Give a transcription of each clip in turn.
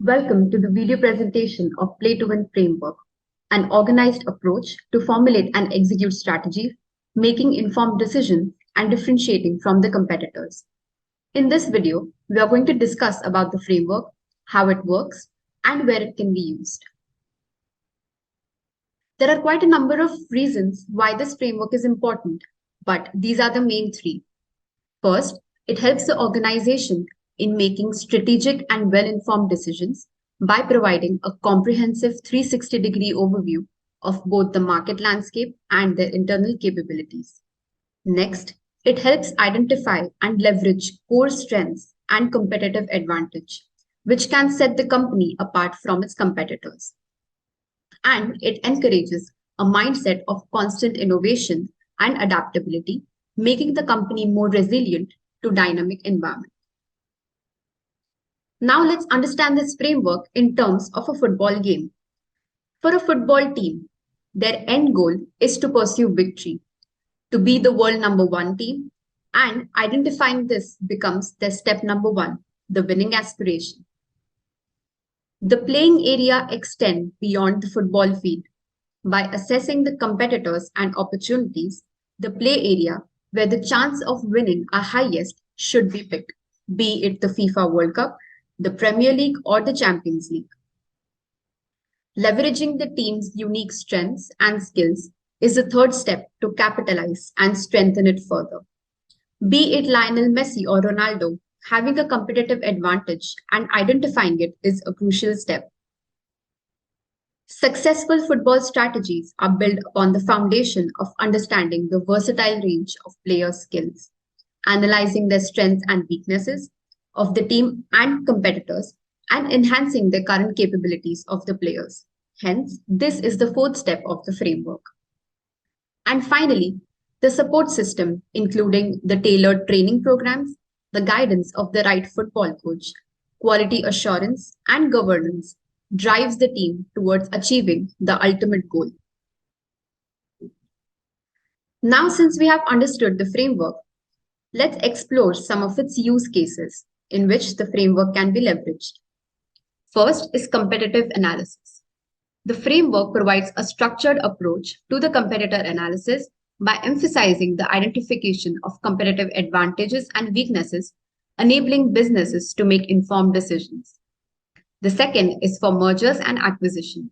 Welcome to the video presentation of Play to Win Framework, an organized approach to formulate and execute strategies, making informed decisions, and differentiating from the competitors. In this video, we are going to discuss about the framework, how it works, and where it can be used. There are quite a number of reasons why this framework is important, but these are the main three. First, it helps the organization in making strategic and well-informed decisions by providing a comprehensive 360-degree overview of both the market landscape and their internal capabilities. Next, it helps identify and leverage core strengths and competitive advantage, which can set the company apart from its competitors. And it encourages a mindset of constant innovation and adaptability, making the company more resilient to dynamic environment. Now let's understand this framework in terms of a football game. For a football team, their end goal is to pursue victory, to be the world number one team, and identifying this becomes their step number one, the winning aspiration. The playing area extends beyond the football field. By assessing the competitors and opportunities, the play area where the chance of winning are highest should be picked, be it the FIFA World Cup, the Premier League, or the Champions League. Leveraging the team's unique strengths and skills is the third step to capitalize and strengthen it further. Be it Lionel Messi or Ronaldo, having a competitive advantage and identifying it is a crucial step. Successful football strategies are built upon the foundation of understanding the versatile range of players' skills, analyzing their strengths and weaknesses of the team and competitors, and enhancing the current capabilities of the players. Hence, this is the fourth step of the framework. And finally, the support system, including the tailored training programs, the guidance of the right football coach, quality assurance, and governance, drives the team towards achieving the ultimate goal. Now, since we have understood the framework, let's explore some of its use cases in which the framework can be leveraged. First is competitive analysis. The framework provides a structured approach to the competitor analysis by emphasizing the identification of competitive advantages and weaknesses, enabling businesses to make informed decisions. The second is for mergers and acquisition.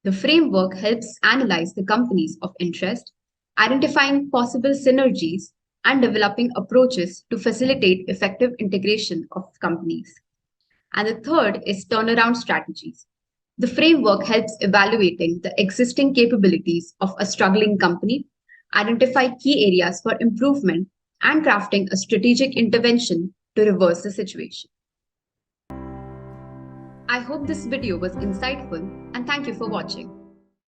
The framework helps analyze the companies of interest, identifying possible synergies, and developing approaches to facilitate effective integration of companies. And the third is turnaround strategies. The framework helps evaluating the existing capabilities of a struggling company, identify key areas for improvement, and crafting a strategic intervention to reverse the situation. I hope this video was insightful and thank you for watching.